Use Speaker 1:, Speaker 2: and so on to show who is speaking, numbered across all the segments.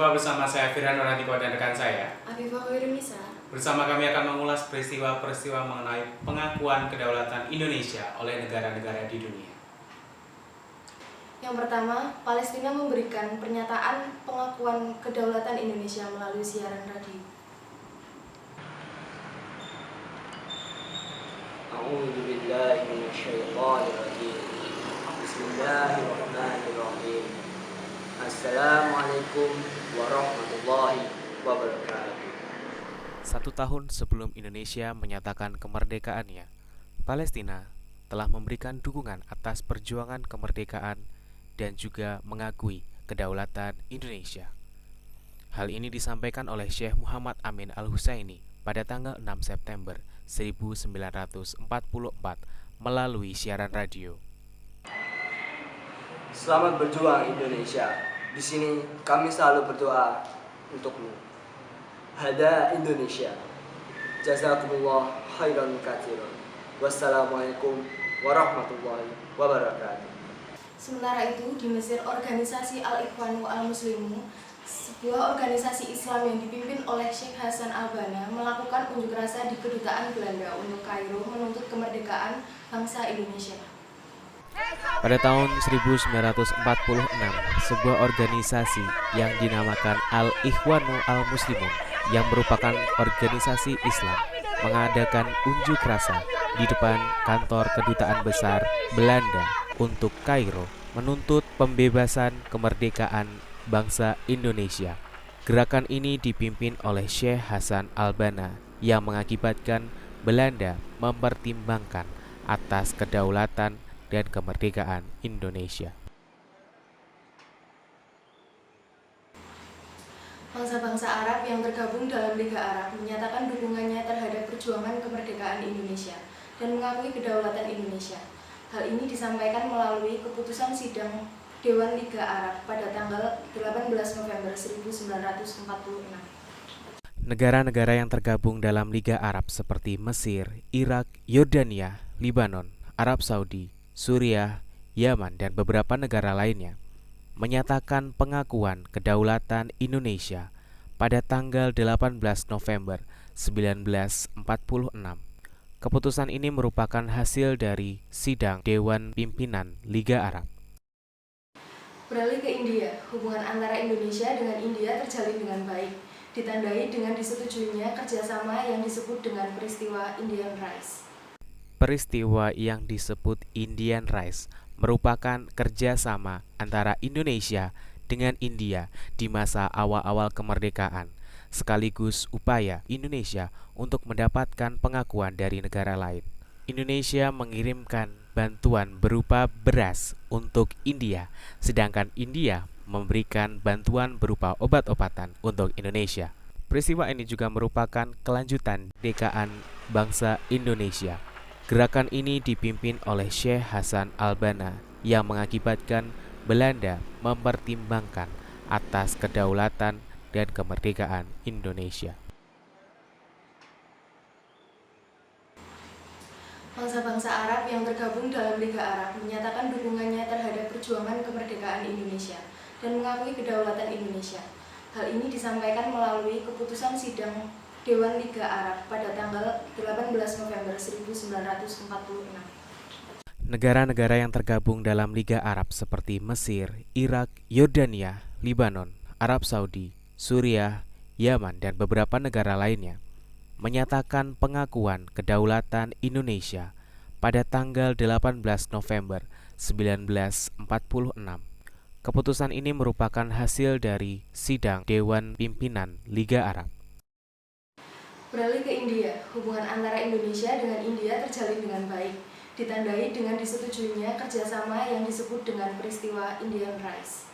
Speaker 1: Jumpa bersama saya Firhan Nurhatiko dan rekan saya
Speaker 2: Afifah Wirunisa.
Speaker 1: Bersama kami akan mengulas peristiwa-peristiwa mengenai pengakuan kedaulatan Indonesia oleh negara-negara di dunia.
Speaker 2: Yang pertama, Palestina memberikan pernyataan pengakuan kedaulatan Indonesia melalui siaran radio.
Speaker 3: A'udzu billahi minasyaitonir rajim. Bismillahirrahmanirrahim. Assalamualaikum warahmatullahi wabarakatuh.
Speaker 4: 1 tahun sebelum Indonesia menyatakan kemerdekaannya, Palestina telah memberikan dukungan atas perjuangan kemerdekaan dan juga mengakui kedaulatan Indonesia. Hal ini disampaikan oleh Syekh Muhammad Amin Al-Husaini pada tanggal 6 September 1944 melalui siaran radio.
Speaker 3: Selamat berjuang Indonesia. Di sini kami selalu berdoa untukmu. Hada Indonesia. Jazakumullah khairan katsiran. Wassalamualaikum warahmatullahi wabarakatuh.
Speaker 2: Sementara itu, di Mesir, organisasi Al-Ikhwanu Al-Muslimu, sebuah organisasi Islam yang dipimpin oleh Syekh Hasan Al-Banna, melakukan unjuk rasa di kedutaan Belanda untuk Kairo menuntut kemerdekaan bangsa Indonesia.
Speaker 4: Pada tahun 1946, sebuah organisasi yang dinamakan Al-Ikhwanu Al-Muslimun yang merupakan organisasi Islam mengadakan unjuk rasa di depan kantor kedutaan besar Belanda untuk Kairo menuntut pembebasan kemerdekaan bangsa Indonesia. Gerakan ini dipimpin oleh Syekh Hasan Al-Banna yang mengakibatkan Belanda mempertimbangkan atas kedaulatan dan kemerdekaan Indonesia.
Speaker 2: Bangsa-bangsa Arab yang tergabung dalam Liga Arab menyatakan dukungannya terhadap perjuangan kemerdekaan Indonesia dan mengakui kedaulatan Indonesia. Hal ini disampaikan melalui keputusan sidang Dewan Liga Arab pada tanggal 18 November 1946.
Speaker 4: Negara-negara yang tergabung dalam Liga Arab seperti Mesir, Irak, Yordania, Libanon, Arab Saudi, Suriah, Yaman, dan beberapa negara lainnya menyatakan pengakuan kedaulatan Indonesia pada tanggal 18 November 1946. Keputusan ini merupakan hasil dari sidang Dewan Pimpinan Liga Arab.
Speaker 2: Beralih ke India, hubungan antara Indonesia dengan India terjalin dengan baik, ditandai dengan disetujuinya kerjasama yang disebut dengan peristiwa Indian Rise.
Speaker 4: Peristiwa yang disebut Indian Rise merupakan kerjasama antara Indonesia dengan India di masa awal-awal kemerdekaan, sekaligus upaya Indonesia untuk mendapatkan pengakuan dari negara lain. Indonesia mengirimkan bantuan berupa beras untuk India, sedangkan India memberikan bantuan berupa obat-obatan untuk Indonesia. Peristiwa ini juga merupakan kelanjutan kemerdekaan bangsa Indonesia. Gerakan ini dipimpin oleh Syekh Hasan Al-Banna yang mengakibatkan Belanda mempertimbangkan atas kedaulatan dan kemerdekaan Indonesia.
Speaker 2: Bangsa-bangsa Arab yang tergabung dalam Liga Arab menyatakan dukungannya terhadap perjuangan kemerdekaan Indonesia dan mengakui kedaulatan Indonesia. Hal ini disampaikan melalui keputusan sidang Dewan Liga Arab pada tanggal 18 November 1946.
Speaker 4: Negara-negara yang tergabung dalam Liga Arab seperti Mesir, Irak, Yordania, Libanon, Arab Saudi, Suriah, Yaman, dan beberapa negara lainnya menyatakan pengakuan kedaulatan Indonesia pada tanggal 18 November 1946. Keputusan ini merupakan hasil dari sidang Dewan Pimpinan Liga Arab.
Speaker 2: Beralih ke India, hubungan antara Indonesia dengan India terjalin dengan baik, ditandai dengan disetujuinya kerjasama yang disebut dengan peristiwa Indian Rise.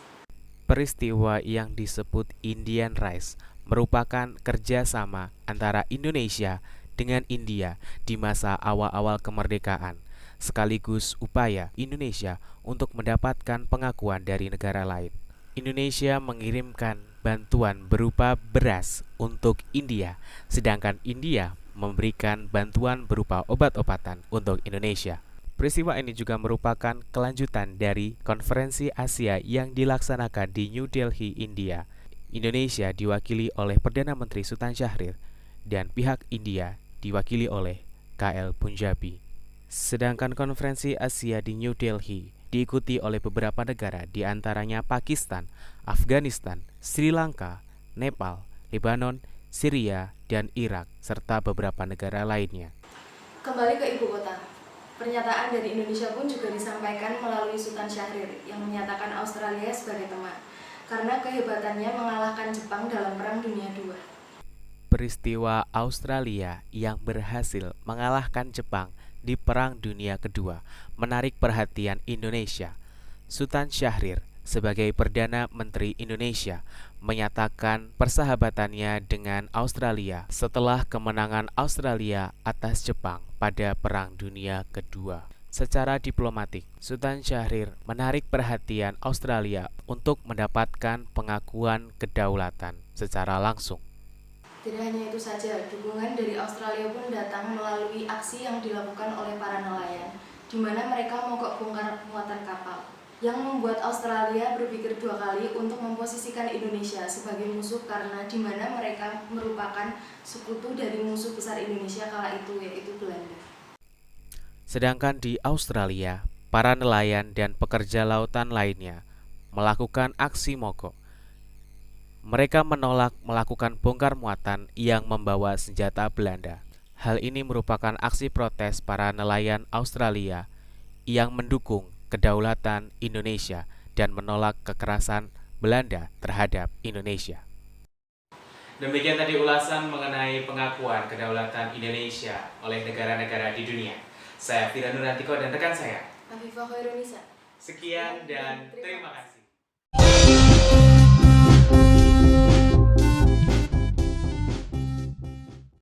Speaker 4: Peristiwa yang disebut Indian Rise merupakan kerjasama antara Indonesia dengan India di masa awal-awal kemerdekaan, sekaligus upaya Indonesia untuk mendapatkan pengakuan dari negara lain. Indonesia mengirimkan bantuan berupa beras untuk India, sedangkan India memberikan bantuan berupa obat-obatan untuk Indonesia. Peristiwa ini juga merupakan kelanjutan dari konferensi Asia yang dilaksanakan di New Delhi, India. Indonesia diwakili oleh Perdana Menteri Sultan Syahrir dan pihak India diwakili oleh KL Punjabi. Sedangkan konferensi Asia di New Delhi diikuti oleh beberapa negara di antaranya Pakistan, Afghanistan, Sri Lanka, Nepal, Lebanon, Syria, dan Irak, serta beberapa negara lainnya.
Speaker 2: Kembali ke ibu kota. Pernyataan dari Indonesia pun juga disampaikan melalui Sultan Syahrir yang menyatakan Australia sebagai teman karena kehebatannya mengalahkan Jepang dalam Perang Dunia II.
Speaker 4: Peristiwa Australia yang berhasil mengalahkan Jepang di Perang Dunia Kedua menarik perhatian Indonesia. Sultan Syahrir sebagai Perdana Menteri Indonesia menyatakan persahabatannya dengan Australia setelah kemenangan Australia atas Jepang pada Perang Dunia Kedua. Secara diplomatik, Sultan Syahrir menarik perhatian Australia untuk mendapatkan pengakuan kedaulatan secara langsung.
Speaker 2: Tidak hanya itu saja, dukungan dari Australia pun datang melalui aksi yang dilakukan oleh para nelayan, di mana mereka mogok bongkar muatan kapal, yang membuat Australia berpikir dua kali untuk memposisikan Indonesia sebagai musuh karena di mana mereka merupakan sekutu dari musuh besar Indonesia kala itu, yaitu Belanda.
Speaker 4: Sedangkan di Australia, para nelayan dan pekerja lautan lainnya melakukan aksi mogok. Mereka menolak melakukan bongkar muatan yang membawa senjata Belanda. Hal ini merupakan aksi protes para nelayan Australia yang mendukung kedaulatan Indonesia dan menolak kekerasan Belanda terhadap Indonesia.
Speaker 1: Demikian tadi ulasan mengenai pengakuan kedaulatan Indonesia oleh negara-negara di dunia. Saya Fira Nurantiko dan rekan saya
Speaker 2: Afifah Khairunisa.
Speaker 1: Sekian dan terima kasih.